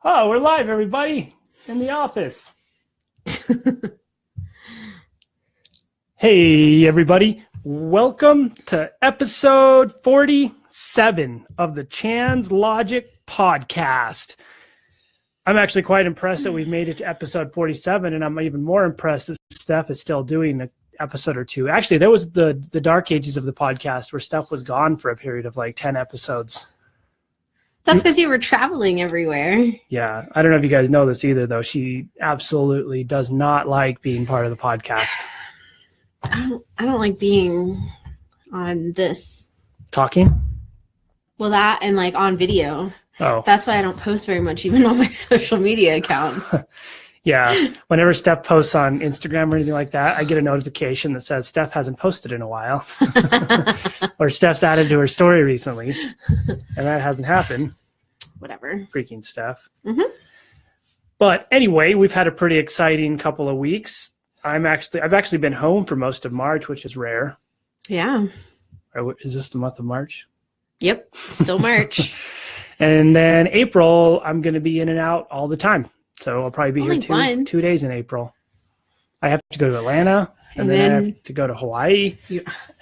Oh, we're live, everybody, in the office. Hey, everybody. Welcome to episode 47 of the Chan's Logic podcast. I'm actually quite impressed that we've made it to episode 47, and I'm even more impressed that Steph is still doing an episode or two. Actually, there was the dark ages of the podcast where Steph was gone for a period of like 10 episodes. That's because you were traveling everywhere. Yeah. I don't know if you guys know this either, though. She absolutely does not like being part of the podcast. I don't like being on this. Talking? Well, that and like on video. Oh. That's why I don't post very much, even on my social media accounts. Yeah. Whenever Steph posts on Instagram or anything like that, I get a notification that says Steph hasn't posted in a while. Or Steph's added to her story recently. And that hasn't happened. Whatever. Freaking Steph. Mm-hmm. But anyway, we've had a pretty exciting couple of weeks. I've actually been home for most of March, which is rare. Yeah. Is this the month of March? Yep. Still March. And then April, I'm going to be in and out all the time. So I'll probably be Only here two days in April. I have to go to Atlanta, and then I have to go to Hawaii,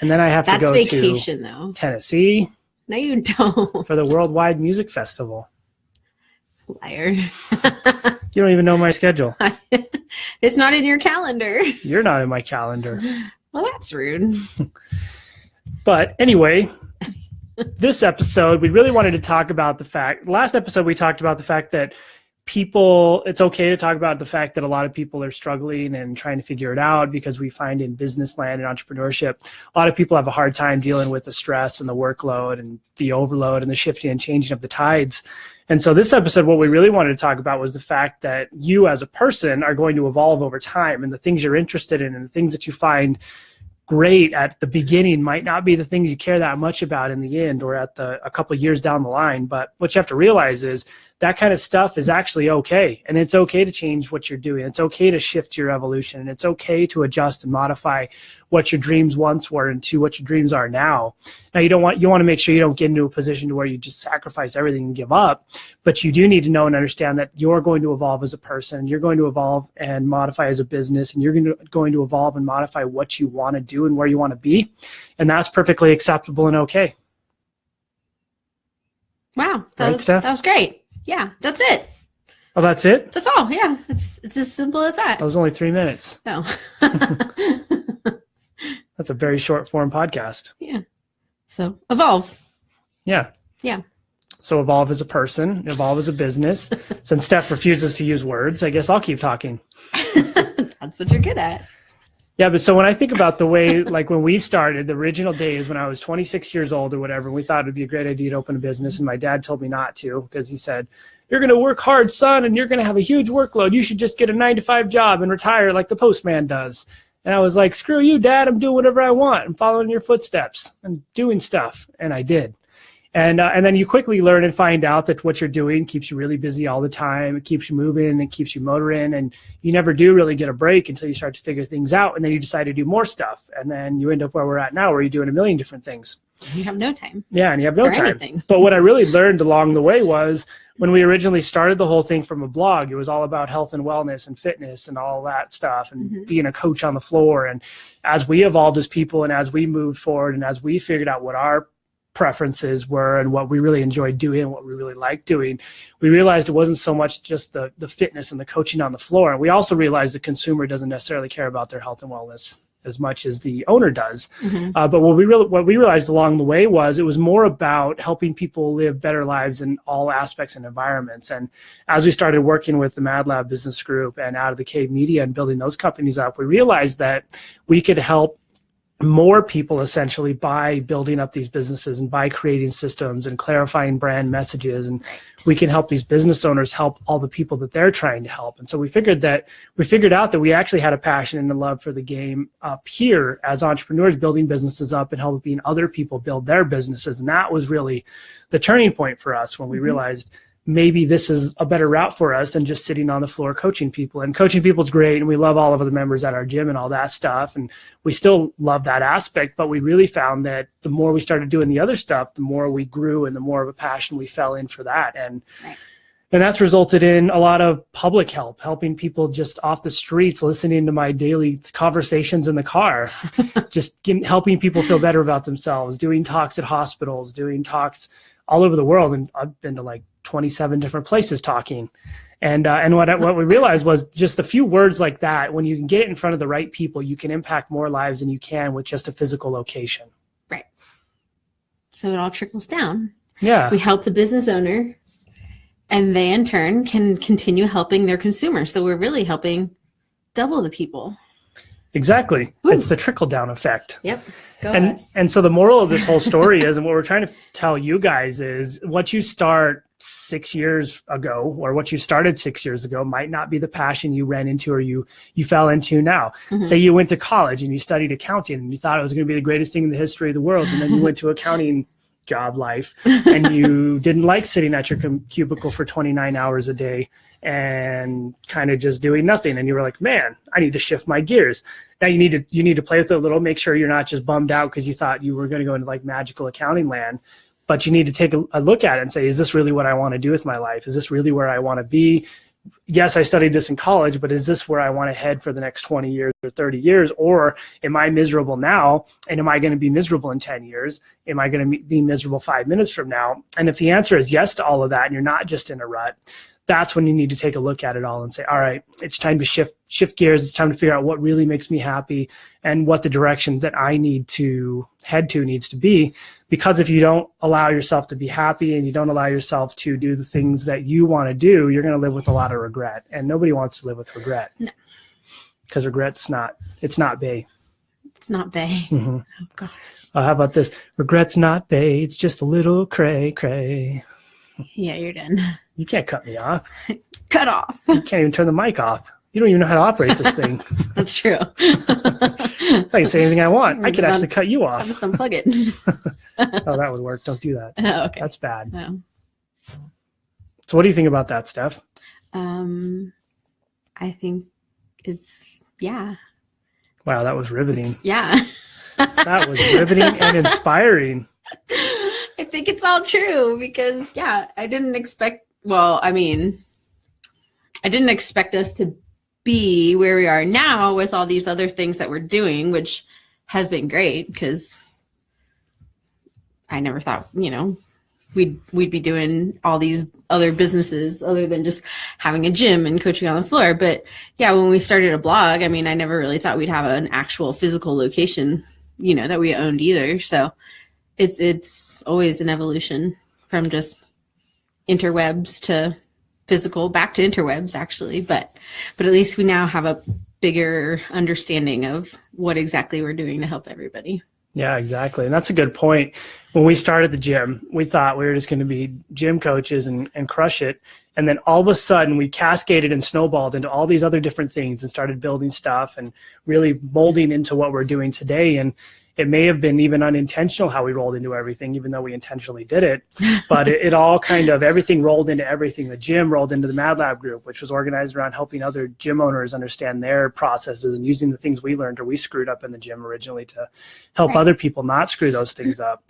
and then I have to go vacation, to though. Tennessee. No, you don't. For the Worldwide Music Festival. Liar. You don't even know my schedule. It's not in your calendar. You're not in my calendar. Well, that's rude. But anyway, this episode, we really wanted to talk about the fact, last episode we talked about the fact that it's okay to talk about the fact that a lot of people are struggling and trying to figure it out, because we find in business land and entrepreneurship, a lot of people have a hard time dealing with the stress and the workload and the overload and the shifting and changing of the tides. And so this episode, what we really wanted to talk about was the fact that you as a person are going to evolve over time, and the things you're interested in and the things that you find great at the beginning might not be the things you care that much about in the end or at a couple of years down the line. But what you have to realize is that kind of stuff is actually okay. And it's okay to change what you're doing. It's okay to shift your evolution. And it's okay to adjust and modify what your dreams once were into what your dreams are now. Now, you want to make sure you don't get into a position to where you just sacrifice everything and give up. But you do need to know and understand that you're going to evolve as a person. You're going to evolve and modify as a business. And you're going to evolve and modify what you want to do and where you want to be. And that's perfectly acceptable and okay. Wow. That was great. Yeah, that's it. Oh, that's it? That's all. Yeah, it's as simple as that. That was only 3 minutes. No. That's a very short form podcast. Yeah. So evolve. Yeah. Yeah. So evolve as a person, evolve as a business. Since Steph refuses to use words, I guess I'll keep talking. That's what you're good at. Yeah, but so when I think about the way, like when we started, the original days when I was 26 years old or whatever, we thought it'd be a great idea to open a business. And my dad told me not to, because he said, "You're going to work hard, son, and you're going to have a huge workload. You should just get a 9-to-5 job and retire like the postman does." And I was like, "Screw you, Dad. I'm doing whatever I want. I'm following your footsteps and doing stuff." And I did. And then you quickly learn and find out that what you're doing keeps you really busy all the time. It keeps you moving and keeps you motoring. And you never do really get a break until you start to figure things out. And then you decide to do more stuff. And then you end up where we're at now, where you're doing a million different things. You have no time. Yeah, and you have no time. Anything. But what I really learned along the way was when we originally started the whole thing from a blog, it was all about health and wellness and fitness and all that stuff and being a coach on the floor. And as we evolved as people and as we moved forward and as we figured out what our preferences were and what we really enjoyed doing and what we really liked doing, we realized it wasn't so much just the fitness and the coaching on the floor. And we also realized the consumer doesn't necessarily care about their health and wellness as much as the owner does. But what we realized along the way was it was more about helping people live better lives in all aspects and environments. And as we started working with the Mad Lab Business Group and Out of the Cave Media and building those companies up, we realized that we could help more people essentially by building up these businesses and by creating systems and clarifying brand messages. And we can help these business owners help all the people that they're trying to help. And so we figured out that we actually had a passion and a love for the game up here as entrepreneurs, building businesses up and helping other people build their businesses. And that was really the turning point for us when we realized maybe this is a better route for us than just sitting on the floor coaching people. And coaching people is great, and we love all of the members at our gym and all that stuff, and we still love that aspect. But we really found that the more we started doing the other stuff, the more we grew and the more of a passion we fell in for that. And And that's resulted in a lot of public help, helping people just off the streets, listening to my daily conversations in the car, helping people feel better about themselves, doing talks at hospitals, doing talks all over the world. And I've been to like 27 different places talking. And what we realized was just a few words like that, when you can get it in front of the right people, you can impact more lives than you can with just a physical location. Right. So it all trickles down. Yeah. We help the business owner, and they in turn can continue helping their consumers. So we're really helping double the people. Exactly. Ooh. It's the trickle down effect. Yep. And so the moral of this whole story is, and what we're trying to tell you guys is, what you start 6 years ago, or what you started 6 years ago, might not be the passion you ran into or you fell into now. Mm-hmm. Say you went to college and you studied accounting and you thought it was going to be the greatest thing in the history of the world. And then you went to accounting job life and you didn't like sitting at your cubicle for 29 hours a day and kind of just doing nothing. And you were like, man, I need to shift my gears. Now you need to play with it a little, make sure you're not just bummed out because you thought you were going to go into like magical accounting land, but you need to take a look at it and say, is this really what I want to do with my life? Is this really where I want to be? Yes, I studied this in college, but is this where I want to head for the next 20 years or 30 years? Or am I miserable now? And am I going to be miserable in 10 years? Am I going to be miserable 5 minutes from now? And if the answer is yes to all of that, and you're not just in a rut, that's when you need to take a look at it all and say, all right, it's time to shift gears. It's time to figure out what really makes me happy and what the direction that I need to head to needs to be. Because if you don't allow yourself to be happy and you don't allow yourself to do the things that you want to do, you're going to live with a lot of regret. And nobody wants to live with regret. No. Because regret's it's not bae. It's not bae. Mm-hmm. Oh, gosh. How about this? Regret's not bae. It's just a little cray cray. Yeah, you're done. You can't cut me off. Cut off. You can't even turn the mic off. You don't even know how to operate this thing. That's true. I can say anything I want. I could actually cut you off. I'll just unplug it. Oh, that would work. Don't do that. Oh, okay. That's bad. Oh. So what do you think about that, Steph? I think it's, yeah. Wow, that was riveting. Yeah. That was riveting and inspiring. I think it's all true because, yeah, I didn't expect us to be where we are now with all these other things that we're doing, which has been great because I never thought, we'd be doing all these other businesses other than just having a gym and coaching on the floor. But yeah, when we started a blog, I never really thought we'd have an actual physical location, that we owned either. So it's always an evolution from just interwebs to physical back to interwebs actually. But at least we now have a bigger understanding of what exactly we're doing to help everybody. Yeah, exactly. And that's a good point. When we started the gym, we thought we were just going to be gym coaches and crush it. And then all of a sudden we cascaded and snowballed into all these other different things and started building stuff and really molding into what we're doing today. And it may have been even unintentional how we rolled into everything, even though we intentionally did it. But it all kind of, everything rolled into everything. The gym rolled into the Mad Lab group, which was organized around helping other gym owners understand their processes and using the things we learned or we screwed up in the gym originally to help other people not screw those things up.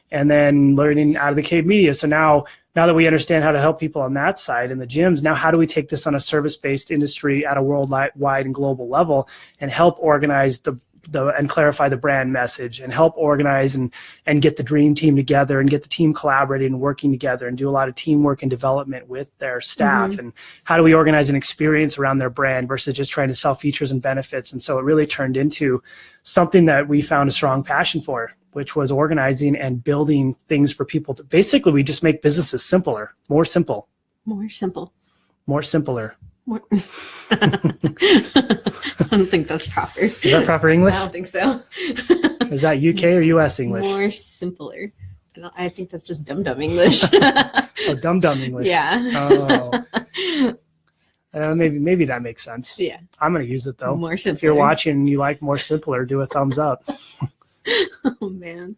And then learning out of the cave media. So now that we understand how to help people on that side in the gyms, now how do we take this on a service-based industry at a worldwide and global level and help organize and clarify the brand message and help organize and get the dream team together and get the team collaborating and working together and do a lot of teamwork and development with their staff. Mm-hmm. And how do we organize an experience around their brand versus just trying to sell features and benefits? And so it really turned into something that we found a strong passion for, which was organizing and building things for people to, basically we just make businesses simpler, more simple. More simple. More simpler. I don't think that's proper. Is that proper English? I don't think so. Is that UK or US English? More simpler. I think that's just dum-dum English. Oh, dum-dum English. Yeah. Oh. Maybe that makes sense. Yeah. I'm going to use it, though. More simpler. If you're watching and you like more simpler, do a thumbs up. Oh, man.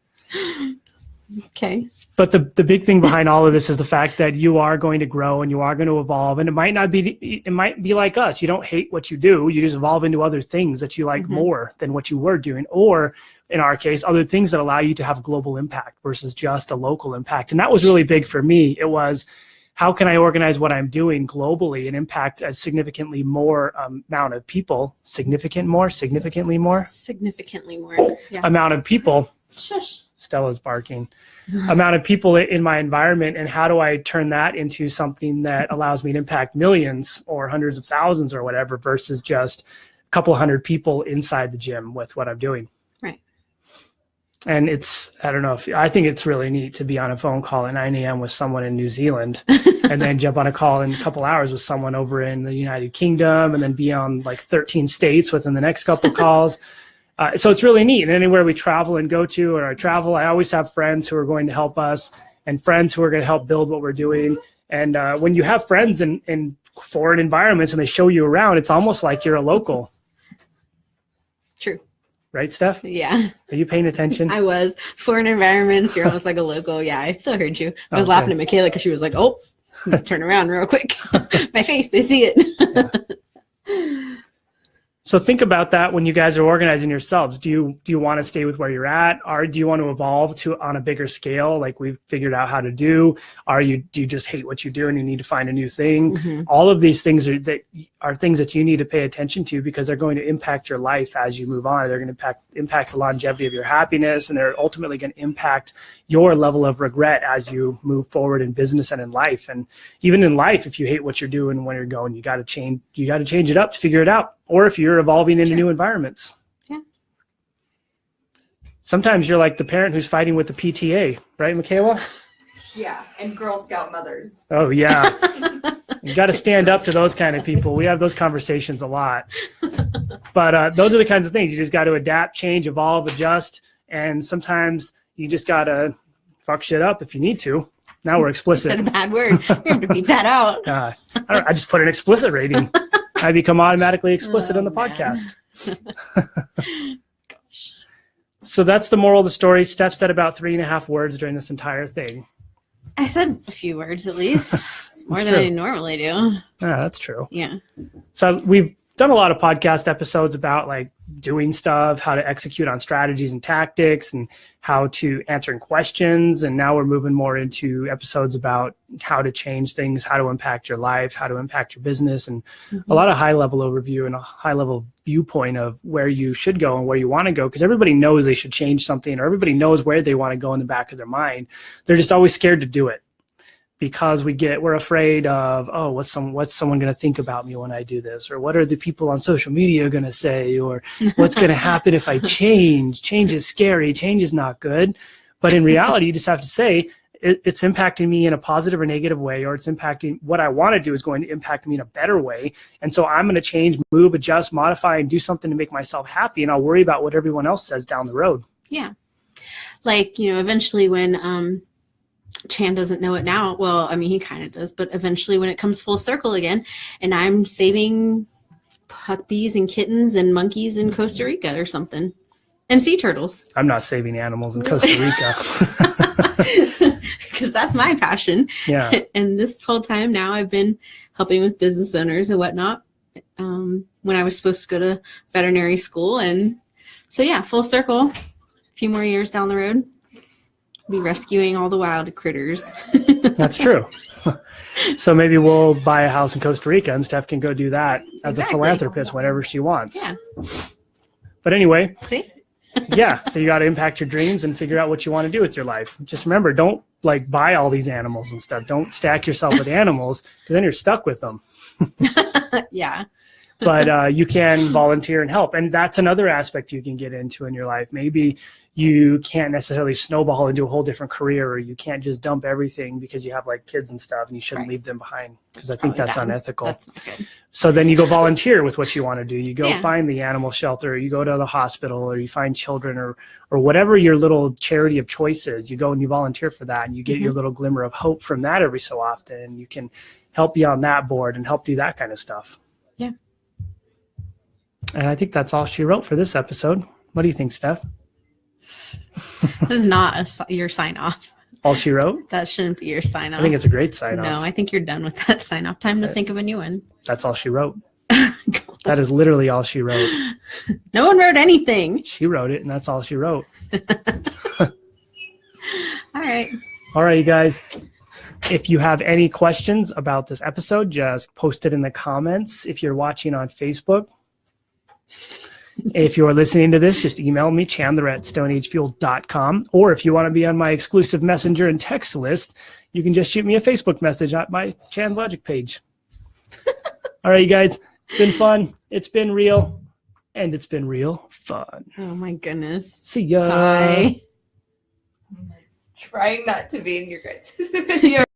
Okay. But the big thing behind all of this is the fact that you are going to grow and you are going to evolve. And it might be like us. You don't hate what you do. You just evolve into other things that you like mm-hmm. more than what you were doing. Or in our case, other things that allow you to have global impact versus just a local impact. And that was really big for me. It was, how can I organize what I'm doing globally and impact a significantly more amount of people, significantly more yeah. amount of people. Shush. Stella's barking. Amount of people in my environment, and how do I turn that into something that allows me to impact millions or hundreds of thousands or whatever, versus just a couple hundred people inside the gym with what I'm doing. Right. And I think it's really neat to be on a phone call at 9 a.m. with someone in New Zealand and then jump on a call in a couple hours with someone over in the United Kingdom, and then be on like 13 states within the next couple calls. So it's really neat. And anywhere we travel and go to, or I travel, I always have friends who are going to help us and friends who are going to help build what we're doing. And when you have friends in foreign environments and they show you around, it's almost like you're a local. True. Right, Steph? Yeah. Are you paying attention? I was. Foreign environments, you're almost like a local. Yeah, I still heard you. I was laughing at Michaela because she was like, oh, turn around real quick. My face, they see it. Yeah. So think about that when you guys are organizing yourselves. Do you want to stay with where you're at, or do you want to evolve on a bigger scale, like we've figured out how to do? Do you just hate what you do and you need to find a new thing? Mm-hmm. All of these things are things that you need to pay attention to, because they're going to impact your life as you move on. They're going to impact the longevity of your happiness, and they're ultimately going to impact your level of regret as you move forward in business and in life. And even in life, if you hate what you're doing when you're going, you got to change it up to figure it out. Or if you're evolving into new environments. Yeah. Sometimes you're like the parent who's fighting with the PTA, right, Michaela? Yeah, and Girl Scout mothers. Oh, yeah. You got to stand up to those kind of people. We have those conversations a lot. But those are the kinds of things. You just got to adapt, change, evolve, adjust. And sometimes you just got to fuck shit up if you need to. Now we're explicit. You said a bad word. We have to beep that out. I just put an explicit rating. I become automatically explicit on the podcast. Gosh. So that's the moral of the story. Steph said about 3.5 words during this entire thing. I said a few words at least. It's more than I normally do. Yeah, that's true. Yeah. So we've done a lot of podcast episodes about like doing stuff, how to execute on strategies and tactics, and how to answering questions. And now we're moving more into episodes about how to change things, how to impact your life, how to impact your business, and a lot of high level overview and a high level viewpoint of where you should go and where you want to go. Because everybody knows they should change something, or everybody knows where they want to go in the back of their mind. They're just always scared to do it, because we're afraid of, oh, what's someone going to think about me when I do this? Or what are the people on social media going to say? Or what's going to happen if I change? Change is scary. Change is not good. But in reality, you just have to say, it's impacting me in a positive or negative way, or it's impacting what I want to do is going to impact me in a better way. And so I'm going to change, move, adjust, modify, and do something to make myself happy. And I'll worry about what everyone else says down the road. Yeah. Like, eventually when, Chan doesn't know it now. Well, I mean, he kind of does, but eventually when it comes full circle again, and I'm saving puppies and kittens and monkeys in Costa Rica or something, and sea turtles. I'm not saving animals in Costa Rica. Because that's my passion. Yeah. And this whole time now I've been helping with business owners and whatnot when I was supposed to go to veterinary school. And so, yeah, full circle, a few more years down the road. Be rescuing all the wild critters. That's true. So maybe we'll buy a house in Costa Rica and Steph can go do that as a philanthropist whenever she wants. Yeah. But anyway, see? Yeah. So you got to impact your dreams and figure out what you want to do with your life. Just remember, don't like buy all these animals and stuff. Don't stack yourself with animals, because then you're stuck with them. Yeah. But you can volunteer and help. And that's another aspect you can get into in your life. Maybe you can't necessarily snowball into a whole different career, or you can't just dump everything because you have like kids and stuff and you shouldn't leave them behind, because I think that's unethical. That's not good. So then you go volunteer with what you want to do. You go find the animal shelter, or you go to the hospital, or you find children, or whatever your little charity of choice is. You go and you volunteer for that, and you get your little glimmer of hope from that every so often. And you can help be on that board and help do that kind of stuff. Yeah. And I think that's all she wrote for this episode. What do you think, Steph? This is not your sign off. All she wrote? That shouldn't be your sign off. I think it's a great sign off. No, I think you're done with that sign off. Time to think of a new one. That's all she wrote. That is literally all she wrote. No one wrote anything. She wrote it, and that's all she wrote. All right. All right, you guys. If you have any questions about this episode, just post it in the comments. If you're watching on Facebook, if you're listening to this, just email me, chandler@stoneagefuel.com. Or if you want to be on my exclusive messenger and text list, you can just shoot me a Facebook message at my Chan's Logic page. All right, you guys, it's been fun. It's been real. And it's been real fun. Oh, my goodness. See ya. Bye. Trying not to be in your guys' video.